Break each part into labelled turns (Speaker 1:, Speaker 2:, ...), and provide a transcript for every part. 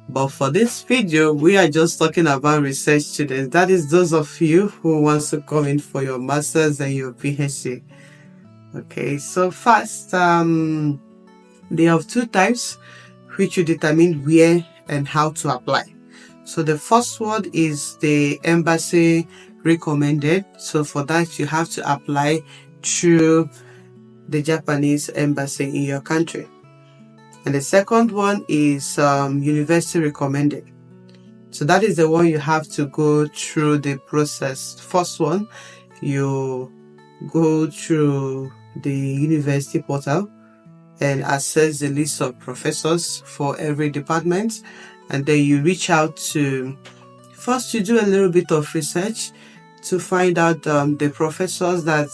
Speaker 1: But for this video, we are just talking about research students. That is those of you who wants to come in for your master's and your PhD. Okay, so first, they have two types which will determine where and how to apply. So the first one is the embassy recommended. So for that, you have to apply through the Japanese embassy in your country. And the second one is university recommended. So that is the one you have to go through the process. First one, you go through the university portal and access the list of professors for every department, and then you reach out to, first you do a little bit of research to find out the professors that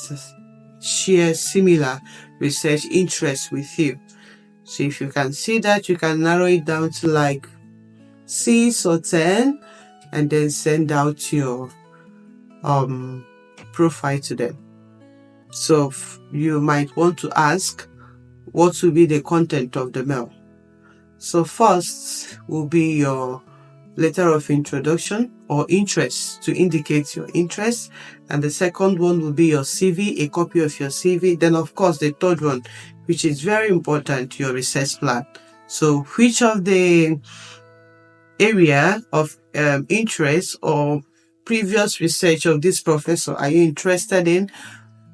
Speaker 1: share similar research interests with you. So if you can see that, you can narrow it down to like 6 or 10 and then send out your profile to them. So you might want to ask, what will be the content of the mail? So first will be your letter of introduction or interest to indicate your interest. And the second one will be your CV, a copy of your CV. Then of course the third one, which is very important, your research plan. So which of the area of interest or previous research of this professor are you interested in?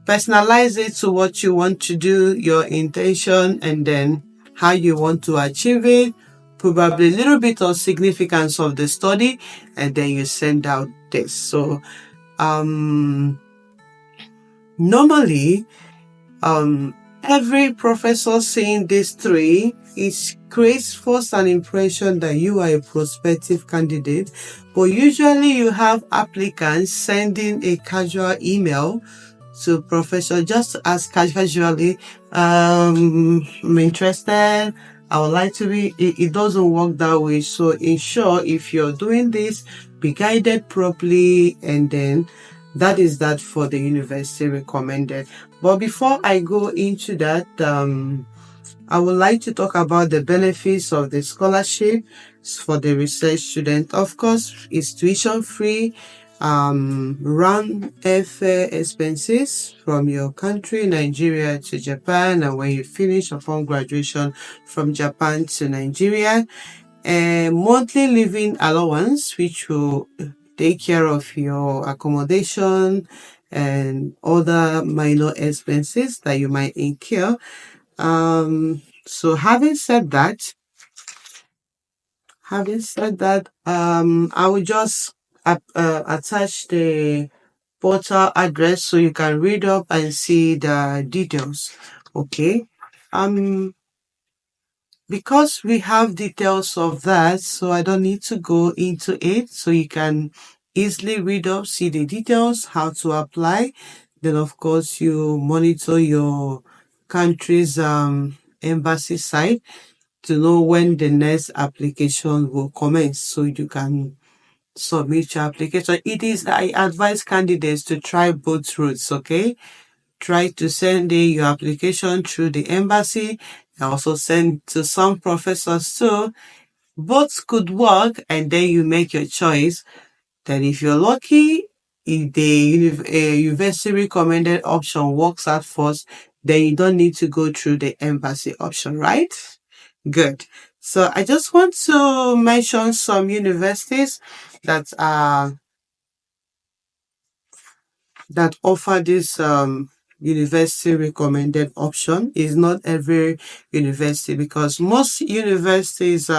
Speaker 1: Personalize it to what you want to do, your intention, and then how you want to achieve it, probably a little bit of significance of the study, and then you send out this. So normally every professor saying these three, it creates first an impression that you are a prospective candidate, but usually you have applicants sending a casual email to professor just to ask casually, I'm interested, I would like to be. It doesn't work that way. So ensure if you're doing this, be guided properly, and then that is that for the university recommended. But before I go into that, I would like to talk about the benefits of the scholarship for the research student. Of course, it's tuition free, round airfare expenses from your country, Nigeria to Japan, and when you finish upon graduation from Japan to Nigeria, a monthly living allowance, which will take care of your accommodation and other minor expenses that you might incur. So having said that, I will just attach the portal address so you can read up and see the details. Okay. Because we have details of that, so I don't need to go into it. So you can easily read up, see the details, how to apply. Then of course you monitor your country's embassy site to know when the next application will commence, so you can submit your application. I advise candidates to try both routes, okay? Try to send in your application through the embassy and also send to some professors too. Both could work, and then you make your choice. Then if you're lucky, if the university recommended option works out first, then you don't need to go through the embassy option, right? Good. So I just want to mention some universities that offer this university recommended option. Is not every university, because most universities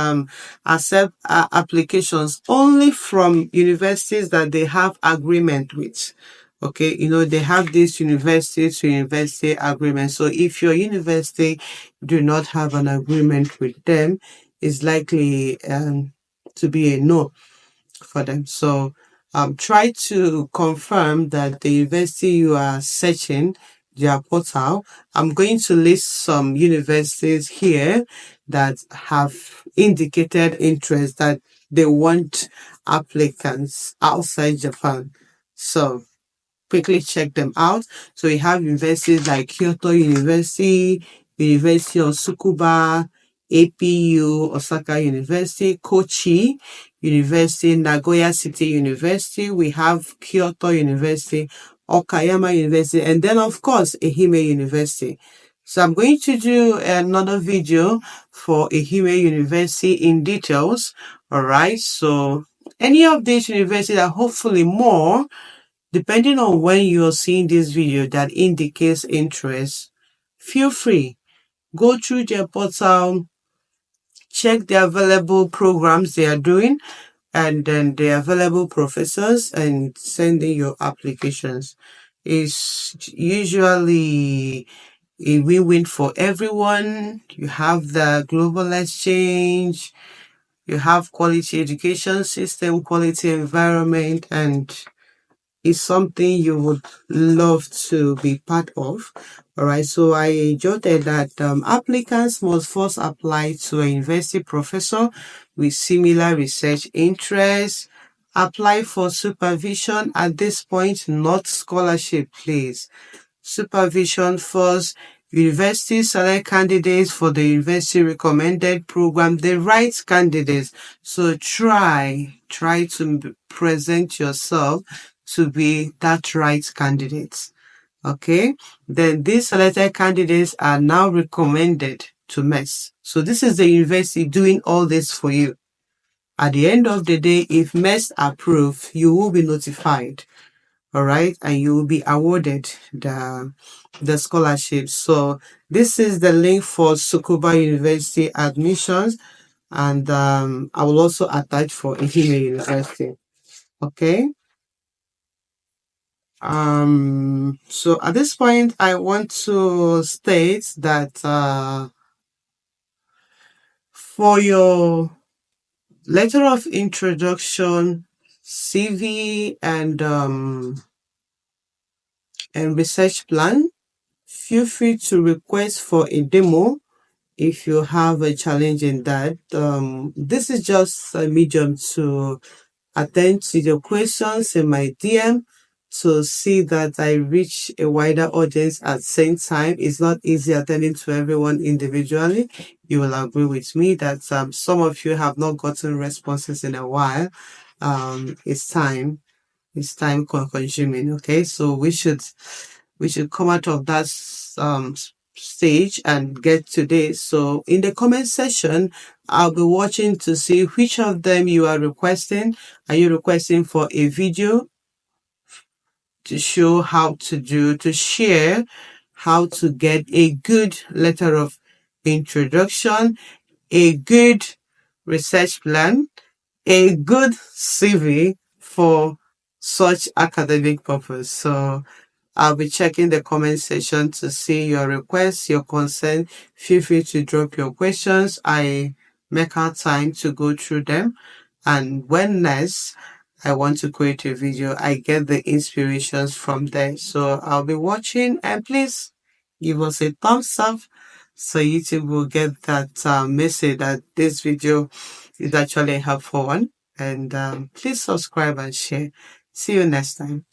Speaker 1: accept applications only from universities that they have agreement with. Okay, they have this university to university agreement. So if your university do not have an agreement with them, it's likely to be a no for them. So try to confirm that the university you are searching, their portal. I'm going to list some universities here that have indicated interest that they want applicants outside Japan. So quickly check them out. So we have universities like Kyoto University, University of Tsukuba, APU, Osaka University, Kochi University, Nagoya City University. We have Kyoto University, Okayama University, and then of course Ehime University. So I'm going to do another video for Ehime University in details. All right. So any of these universities are hopefully more, depending on when you're seeing this video, that indicates interest. Feel free, go through their portal, check the available programs they are doing, and then the available professors, and send in your applications. It's usually a win-win for everyone. You have the global exchange, you have quality education system, quality environment, and it's something you would love to be part of. All right, so I jotted that applicants must first apply to a university professor with similar research interests. Apply for supervision at this point, not scholarship, please. Supervision first. University select candidates for the university recommended program, the right candidates. So try to present yourself to be that right candidate. Okay. Then these selected candidates are now recommended to MEXT. So this is the university doing all this for you. At the end of the day, if MEXT approve, you will be notified. All right, and you will be awarded the scholarship. So this is the link for Tsukuba University admissions, and I will also attach for Ehime University. Okay. So at this point, I want to state that for your letter of introduction, CV, and research plan, feel free to request for a demo if you have a challenge in that. This is just a medium to attend to your questions in my DM to see that I reach a wider audience at the same time. It's not easy attending to everyone individually. You will agree with me that some of you have not gotten responses in a while. It's time. It's time consuming. Okay, so we should come out of that stage and get to this. So in the comment section, I'll be watching to see which of them you are requesting. Are you requesting for a video to show how to share how to get a good letter of introduction, a good research plan, a good CV for such academic purpose? So I'll be checking the comment section to see your requests, your concern. Feel free to drop your questions. I make out time to go through them. And when next I want to create a video, I get the inspirations from there. So I'll be watching, and please give us a thumbs up so YouTube will get that message that this video is actually a helpful one. And please subscribe and share. See you next time.